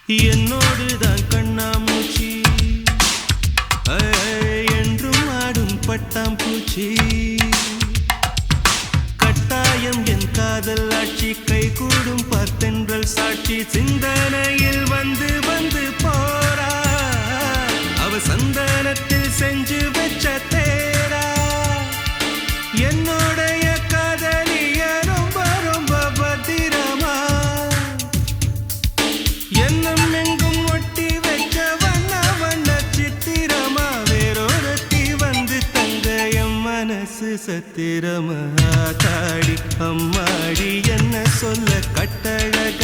என்னோடுதான் கண்ணாமூச்சி என்றும் ஆடும் பட்டாம்பூச்சி கட்டாயம் என் காதல் ஆட்சி கை கூடும் பார்த்தென்றல் சாட்சி சிந்தனையில் வந்து வந்து போரா அவ சந்தனத்தில் செஞ்சு வச்ச தேரா என்னுடைய காதலிய ரொம்ப ரொம்ப பத்திரமா என்னும் எங்கும் ஒட்டி வச்ச வண்ண வண்ண சித்திரமா வேறொருத்தி வந்து தங்க என் மனசு சத்திரமா தாடி அம்மாடி என்ன சொல்ல கட்டழக